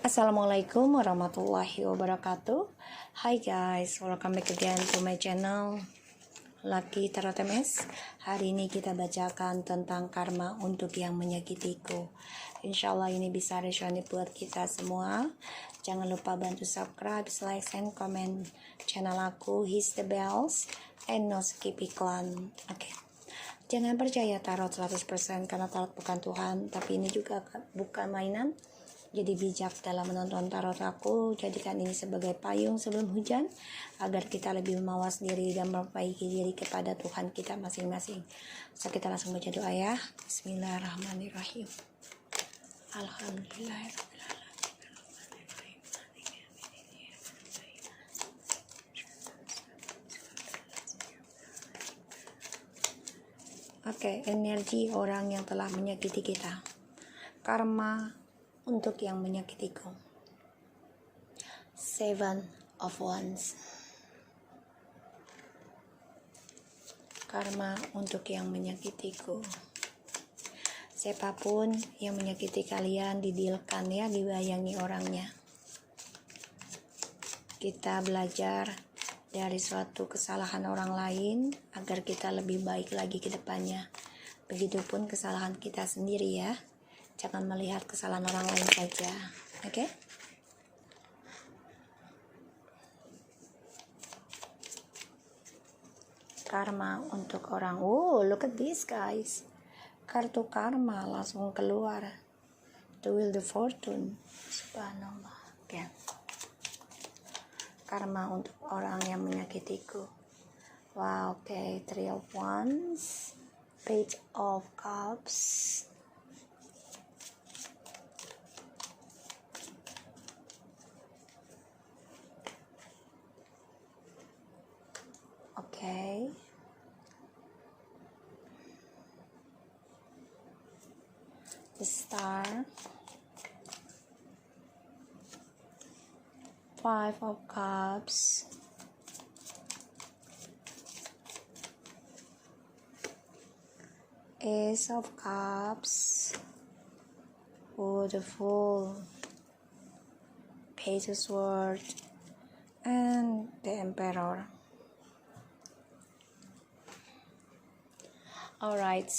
Assalamualaikum warahmatullahi wabarakatuh. Hi guys, welcome back again to my channel Lucky Tarot MS. Hari ini kita bacakan tentang karma untuk yang menyakitiku. Insya Allah ini bisa resonate buat kita semua. Jangan lupa bantu subscribe, like, and comment channel aku, hit the bells, and no skip iklan. Oke. Jangan percaya tarot 100% karena tarot bukan Tuhan, tapi ini juga bukan mainan. Jadi bijak dalam menonton tarot aku, jadikan ini sebagai payung sebelum hujan, agar kita lebih mawas diri dan memperbaiki diri kepada Tuhan kita masing-masing. So kita langsung baca doa ya. Bismillahirrahmanirrahim. Alhamdulillahirrahmanirrahim. Oke, energi orang yang telah menyakiti kita. Karma untuk yang menyakitiku. Seven of Wands. Karma untuk yang menyakitiku. Siapapun yang menyakiti kalian, didilkan ya, dibayangi orangnya. Kita belajar dari suatu kesalahan orang lain agar kita lebih baik lagi ke depannya. Begitupun kesalahan kita sendiri ya. Jangan melihat kesalahan orang lain saja. Oke? Karma untuk orang. Oh, look at this guys. Kartu karma langsung keluar. The Wheel of Fortune. Subhanallah. Oke. Karma untuk orang yang menyakitiku. Wow, oke. Three of Wands. Page of Cups. Okay. The Star. Five of Cups. Ace of Cups. Oh, the Fool. Page of Swords. And the Emperor. Alright,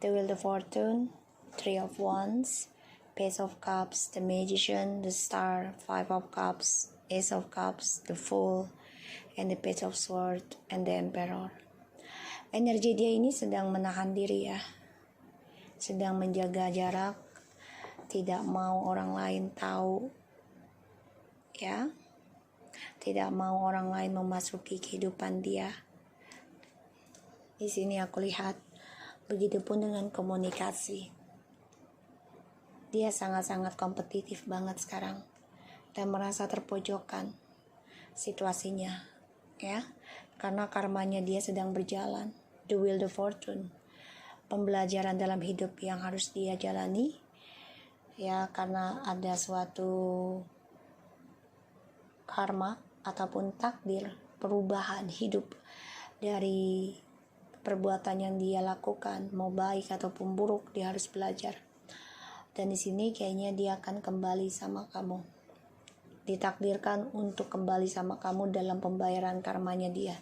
the Wheel of Fortune, Three of Wands, Page of Cups, the Magician, the Star, Five of Cups, Ace of Cups, the Fool, and the Page of Swords, and the Emperor. Energi dia ini sedang menahan diri ya, sedang menjaga jarak, tidak mau orang lain tahu, ya, tidak mau orang lain memasuki kehidupan dia. Di sini aku lihat, begitupun dengan komunikasi. Dia sangat-sangat kompetitif banget sekarang dan merasa terpojokkan situasinya, ya. Karena karmanya dia sedang berjalan, the Wheel of Fortune. Pembelajaran dalam hidup yang harus dia jalani, ya, karena ada suatu karma ataupun takdir perubahan hidup dari perbuatan yang dia lakukan, mau baik ataupun buruk, dia harus belajar. Dan di sini kayaknya dia akan kembali sama kamu. Ditakdirkan untuk kembali sama kamu dalam pembayaran karmanya dia.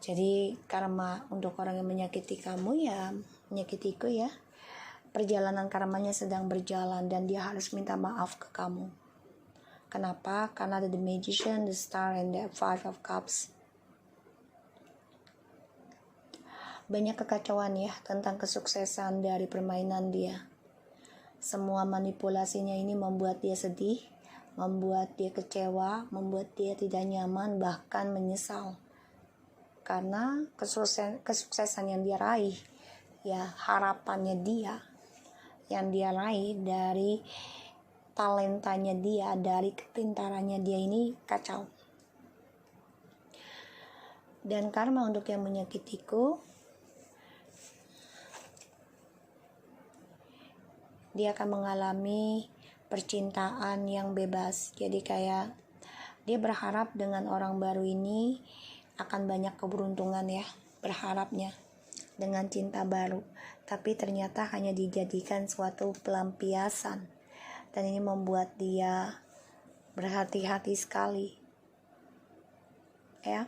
Jadi karma untuk orang yang menyakiti kamu ya, menyakitiku ya. Perjalanan karmanya sedang berjalan dan dia harus minta maaf ke kamu. Kenapa? Karena ada the Magician, the Star, and the Five of Cups. Banyak kekacauan ya tentang kesuksesan dari permainan dia. Semua manipulasinya ini membuat dia sedih, membuat dia kecewa, membuat dia tidak nyaman, bahkan menyesal. Karena kesuksesan yang dia raih, ya harapannya dia, yang dia raih dari talentanya dia, dari kepintarannya dia ini kacau. Dan karma untuk yang menyakitiku, dia akan mengalami percintaan yang bebas. Jadi kayak dia berharap dengan orang baru ini akan banyak keberuntungan ya, berharapnya. dengan cinta baru, tapi ternyata hanya dijadikan suatu pelampiasan, dan ini membuat dia berhati-hati sekali ya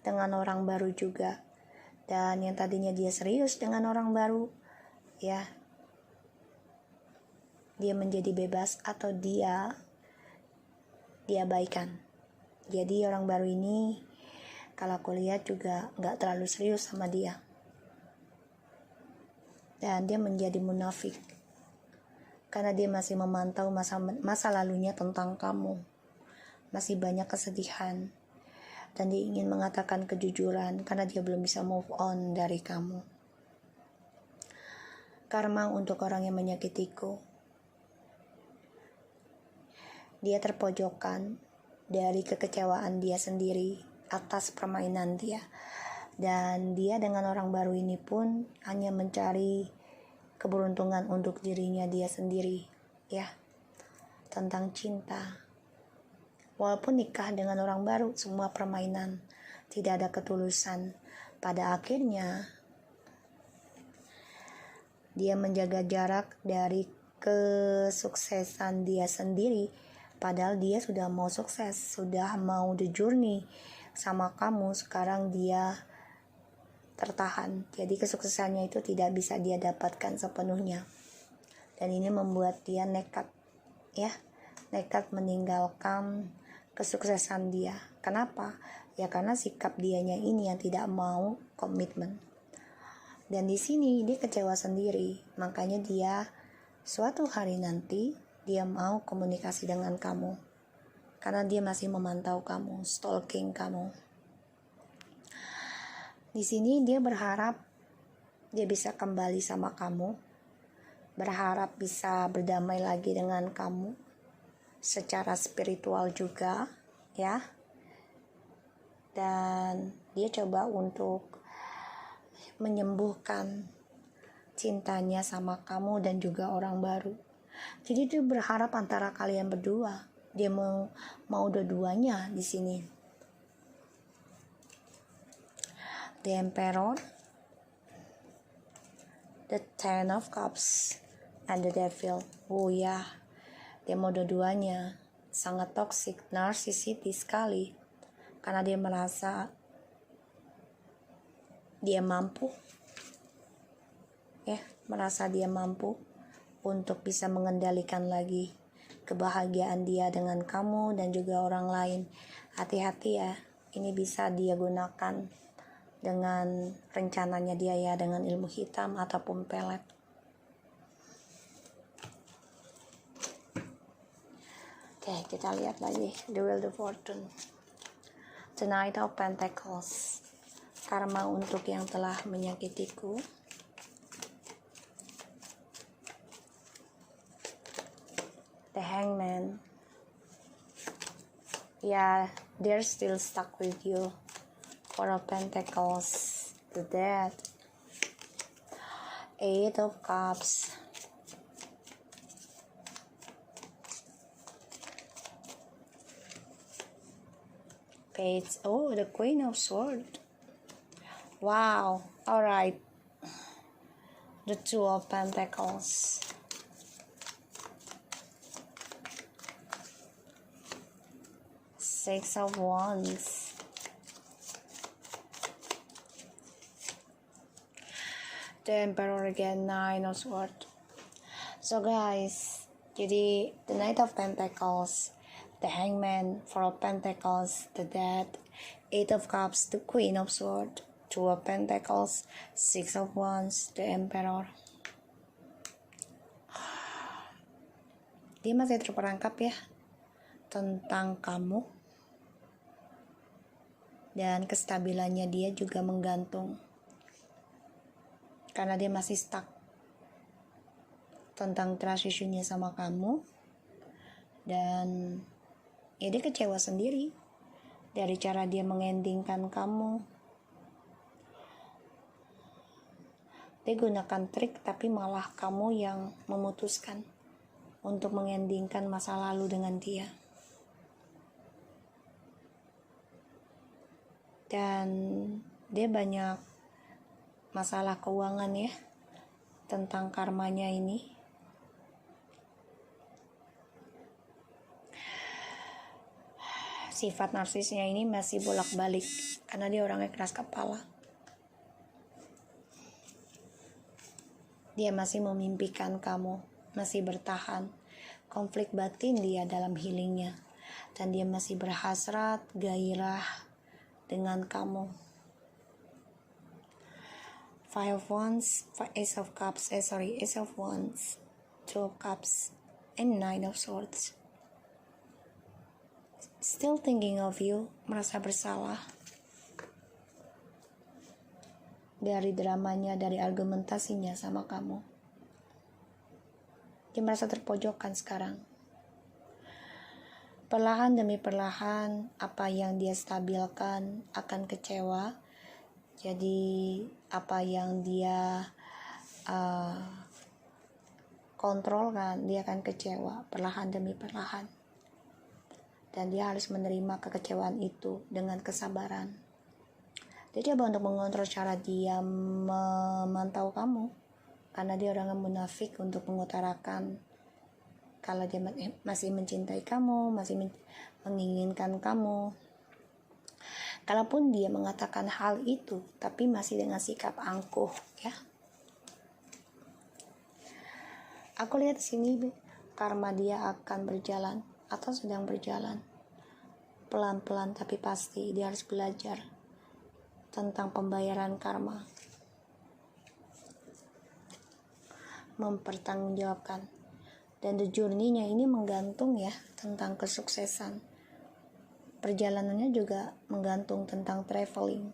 dengan orang baru juga. Dan yang tadinya dia serius dengan orang baru ya, dia menjadi bebas atau dia diabaikan. Jadi orang baru ini kalau aku lihat juga gak terlalu serius sama dia, dan dia menjadi munafik karena dia masih memantau masa lalunya tentang kamu. Masih banyak kesedihan, dan dia ingin mengatakan kejujuran karena dia belum bisa move on dari kamu. Karma untuk orang yang menyakitiku. Dia terpojokkan dari kekecewaan dia sendiri atas permainan dia. Dan dia dengan orang baru ini pun hanya mencari keberuntungan untuk dirinya dia sendiri ya, tentang cinta. Walaupun nikah dengan orang baru semua permainan, tidak ada ketulusan. Pada akhirnya dia menjaga jarak dari kesuksesan dia sendiri, padahal dia sudah mau sukses, sudah mau the journey sama kamu. Sekarang dia tertahan, jadi kesuksesannya itu tidak bisa dia dapatkan sepenuhnya, dan ini membuat dia nekat meninggalkan kesuksesan dia. Kenapa? Ya karena sikap dianya ini yang tidak mau komitmen. Dan di sini dia kecewa sendiri. Makanya dia suatu hari nanti dia mau komunikasi dengan kamu. Karena dia masih memantau kamu, stalking kamu. Di sini dia berharap dia bisa kembali sama kamu. Berharap bisa berdamai lagi dengan kamu. Secara spiritual juga ya, dan dia coba untuk menyembuhkan cintanya sama kamu dan juga orang baru. Jadi dia berharap antara kalian berdua, dia mau dua-duanya di sini. The Emperor, the Ten of Cups, and the Devil. Oh ya, dia mau dua-duanya. Sangat toksik, narsisiti sekali, karena dia merasa dia mampu merasa dia mampu untuk bisa mengendalikan lagi kebahagiaan dia dengan kamu dan juga orang lain. Hati-hati ya, ini bisa dia gunakan dengan rencananya dia ya, dengan ilmu hitam ataupun pelet. Oke, kita lihat lagi The Wheel of Fortune, The Knight of Pentacles. Karma untuk yang telah menyakitiku. The Hangman. Yeah, they're still stuck with you. Four of Pentacles, the Death, Eight of Cups, Page. Oh, the Queen of Swords. Wow. All right. The Two of Pentacles. Six of Wands. The Emperor again, Nine of Swords. So guys, jadi the Knight of Pentacles, the Hangman, Four of Pentacles, the Death, Eight of Cups, the Queen of Swords, Two of Pentacles, Six of Wands, the Emperor. Dia masih terperangkap ya tentang kamu, dan kestabilannya dia juga menggantung karena dia masih stuck tentang trust issue-nya sama kamu. Dan ya dia kecewa sendiri dari cara dia mengendingkan kamu. Dia gunakan trik tapi malah kamu yang memutuskan untuk mengendingkan masa lalu dengan dia. Dan dia banyak masalah keuangan ya, tentang karmanya ini. Sifat narsisnya ini masih bolak-balik karena dia orangnya keras kepala. Dia masih memimpikan kamu, masih bertahan. Konflik batin dia dalam healingnya, dan dia masih berhasrat, gairah dengan kamu. Ace of Wands, Two of Cups, and Nine of Swords. Still thinking of you, merasa bersalah dari dramanya, dari argumentasinya sama kamu. Dia merasa terpojokkan sekarang. Perlahan demi perlahan, apa yang dia stabilkan akan kecewa. Jadi apa yang dia kontrolkan, dia akan kecewa perlahan demi perlahan. Dan dia harus menerima kekecewaan itu dengan kesabaran. Dia coba untuk mengontrol cara dia memantau kamu, karena dia orang yang munafik untuk mengutarakan kalau dia masih mencintai kamu, masih menginginkan kamu. Kalaupun dia mengatakan hal itu, tapi masih dengan sikap angkuh, ya. Aku lihat di sini karma dia akan berjalan atau sedang berjalan. Pelan-pelan tapi pasti dia harus belajar tentang pembayaran karma. Mempertanggungjawabkan. Dan the journey-nya ini menggantung ya tentang kesuksesan. Perjalanannya juga menggantung tentang traveling.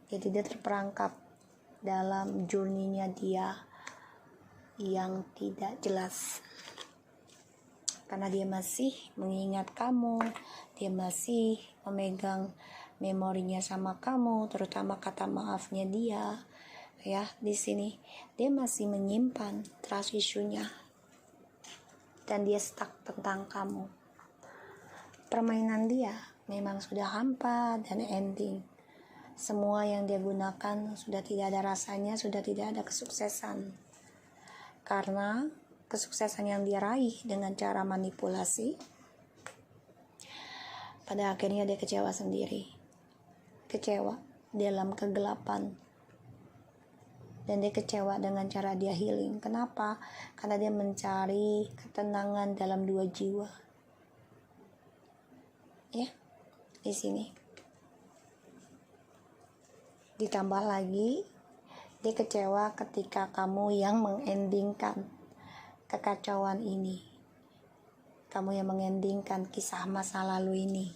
Jadi dia terperangkap dalam journey-nya dia yang tidak jelas. Karena dia masih mengingat kamu, dia masih memegang memorinya sama kamu, terutama kata maafnya dia. Ya, di sini dia masih menyimpan trust issue-nya. Dan dia stuck tentang kamu. Permainan dia memang sudah hampa dan ending. Semua yang dia gunakan sudah tidak ada rasanya, sudah tidak ada kesuksesan. Karena kesuksesan yang dia raih dengan cara manipulasi, pada akhirnya dia kecewa sendiri. Kecewa dalam kegelapan. Dan dia kecewa dengan cara dia healing. Kenapa? Karena dia mencari ketenangan dalam dua jiwa. Ya, di sini. Ditambah lagi, dia kecewa ketika kamu yang mengendingkan kekacauan ini. Kamu yang mengendingkan kisah masa lalu ini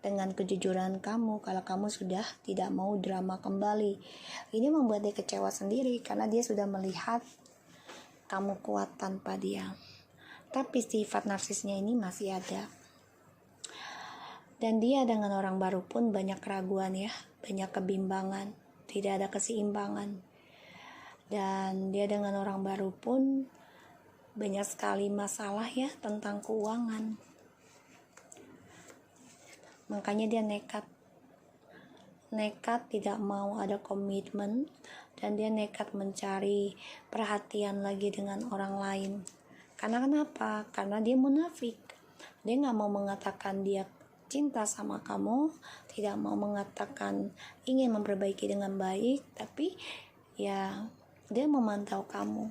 dengan kejujuran kamu kalau kamu sudah tidak mau drama kembali. Ini membuat dia kecewa sendiri karena dia sudah melihat kamu kuat tanpa dia. Tapi sifat narsisnya ini masih ada. Dan dia dengan orang baru pun banyak keraguan ya, banyak kebimbangan, tidak ada keseimbangan. Dan dia dengan orang baru pun banyak sekali masalah ya tentang keuangan. Makanya dia nekat tidak mau ada komitmen, dan dia nekat mencari perhatian lagi dengan orang lain. Karena kenapa? Karena dia munafik. Dia gak mau mengatakan dia cinta sama kamu, tidak mau mengatakan ingin memperbaiki dengan baik, tapi ya dia memantau kamu.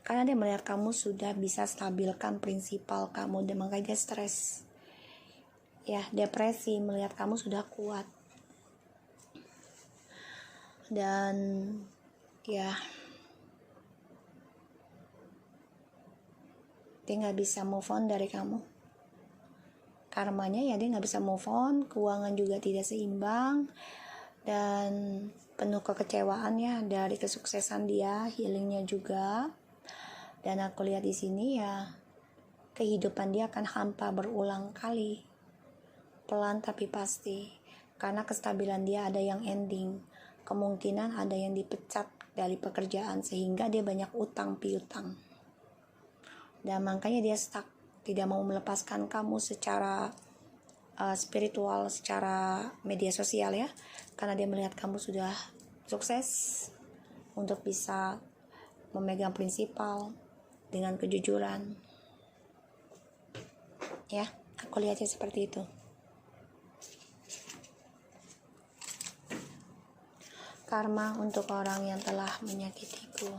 Karena dia melihat kamu sudah bisa stabilkan prinsipal kamu, dan makanya dia stres. Ya, depresi melihat kamu sudah kuat. Dan ya, dia gak bisa move on dari kamu. Karmanya ya dia gak bisa move on, keuangan juga tidak seimbang, dan penuh kekecewaan ya dari kesuksesan dia, healingnya juga. Dan aku lihat di sini ya, kehidupan dia akan hampa berulang kali, pelan tapi pasti, karena kestabilan dia ada yang ending, kemungkinan ada yang dipecat dari pekerjaan sehingga dia banyak utang piutang, dan makanya dia stuck, tidak mau melepaskan kamu secara spiritual, secara media sosial ya, karena dia melihat kamu sudah sukses untuk bisa memegang prinsipal dengan kejujuran. Ya, aku lihatnya seperti itu. Karma untuk orang yang telah menyakitiku.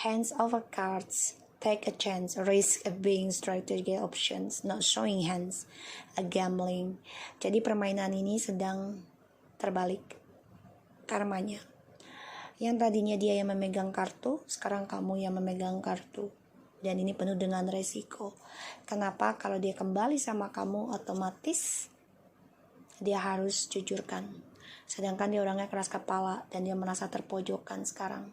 Hands over cards. Take a chance, risk of being strategic options, not showing hands, a gambling. Jadi permainan ini sedang terbalik karmanya. Yang tadinya dia yang memegang kartu, sekarang kamu yang memegang kartu. Dan ini penuh dengan resiko. Kenapa? Kalau dia kembali sama kamu, otomatis dia harus jujurkan. Sedangkan dia orangnya keras kepala dan dia merasa terpojokkan sekarang.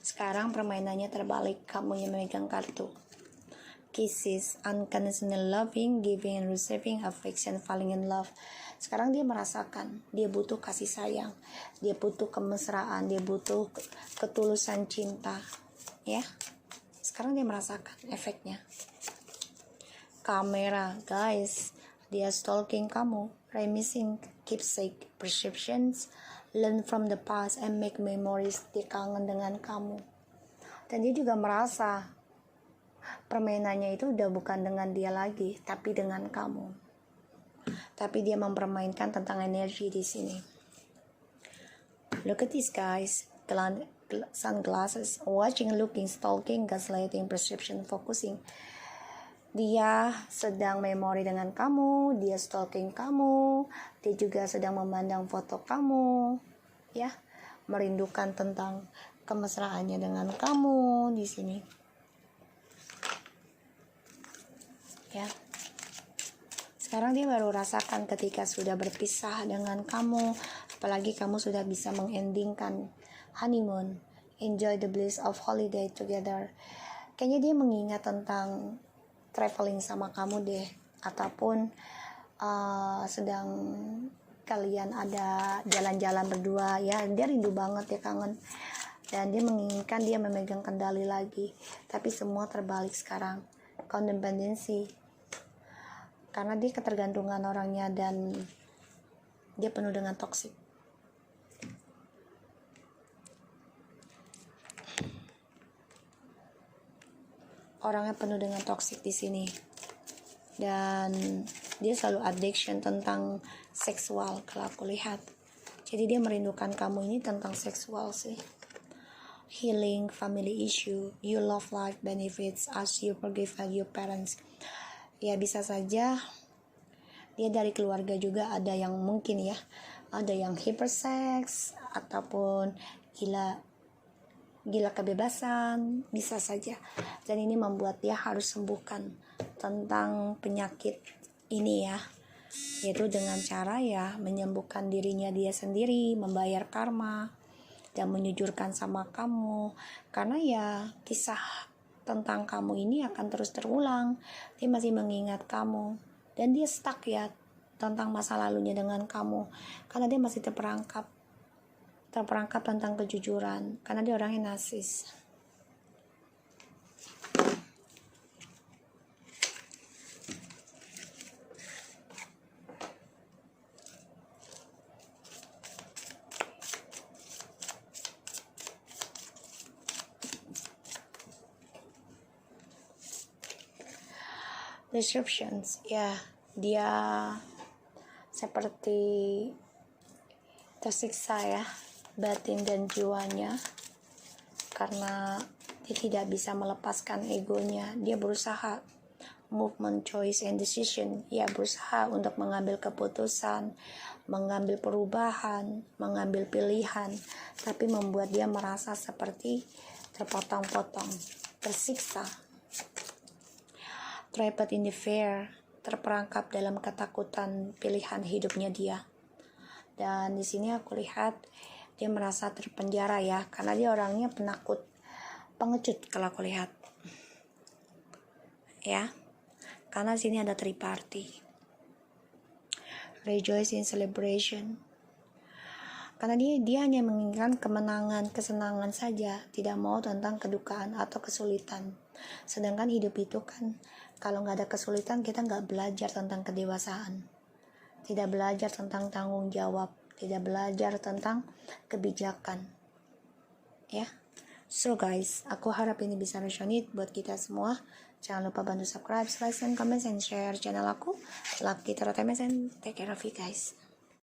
Sekarang permainannya terbalik, kamu yang memegang kartu. Kisses, unconditional loving, giving and receiving affection, falling in love. Sekarang dia merasakan, dia butuh kasih sayang, dia butuh kemesraan, dia butuh ketulusan cinta, ya. Sekarang dia merasakan efeknya. Kamera, guys, dia stalking kamu, reminiscing, keepsake, perceptions, learn from the past and make memories. Dia kangen dengan kamu, dan dia juga merasa permainannya itu udah bukan dengan dia lagi, tapi dengan kamu. Tapi dia mempermainkan tentang energi di sini. Look at this, guys. Sunglasses, watching, looking, stalking, gaslighting, perception, focusing. Dia sedang memori dengan kamu, dia stalking kamu, dia juga sedang memandang foto kamu, ya, merindukan tentang kemesraannya dengan kamu di sini. Ya. Sekarang dia baru rasakan ketika sudah berpisah dengan kamu, apalagi kamu sudah bisa mengendingkan honeymoon, enjoy the bliss of holiday together. Kayaknya dia mengingat tentang traveling sama kamu deh, ataupun sedang kalian ada jalan-jalan berdua, ya. Dia rindu banget, ya, kangen, dan dia menginginkan dia memegang kendali lagi. Tapi semua terbalik sekarang, codependency, karena dia ketergantungan orangnya dan dia penuh dengan toksik. Orangnya penuh dengan toksik di sini, dan dia selalu addiction tentang seksual kalau aku lihat. Jadi dia merindukan kamu ini tentang seksual sih. Healing, family issue, you love life benefits as you forgive your parents. Ya, bisa saja dia dari keluarga juga ada yang mungkin, ya, ada yang hypersex ataupun gila kebebasan, bisa saja. Dan ini membuat dia harus sembuhkan tentang penyakit ini, ya, yaitu dengan cara, ya, menyembuhkan dirinya dia sendiri, membayar karma dan menyujurkan sama kamu. Karena, ya, kisah tentang kamu ini akan terus terulang. Dia masih mengingat kamu dan dia stuck, ya, tentang masa lalunya dengan kamu, karena dia masih terperangkap tentang kejujuran, karena dia orangnya narsis. Descriptions, ya, dia seperti tersiksa, ya, batin dan jiwanya, karena dia tidak bisa melepaskan egonya. Dia berusaha movement, choice, and decision. Ia berusaha untuk mengambil keputusan, mengambil perubahan, mengambil pilihan, tapi membuat dia merasa seperti terpotong-potong, tersiksa. Trapped in the fear, terperangkap dalam ketakutan pilihan hidupnya dia. Dan di sini aku lihat dia merasa terpenjara, ya, karena dia orangnya penakut, pengecut kalau aku lihat, ya. Karena sini ada triparty, rejoice in celebration, Karena dia hanya menginginkan kemenangan, kesenangan saja, tidak mau tentang kedukaan atau kesulitan. Sedangkan hidup itu kan, kalau nggak ada kesulitan, kita nggak belajar tentang kedewasaan, tidak belajar tentang tanggung jawab, tidak belajar tentang kebijakan, ya. So guys, aku harap ini bisa resonate buat kita semua. Jangan lupa bantu subscribe, like, and comment, and share channel aku. Love kita, and take care of you guys.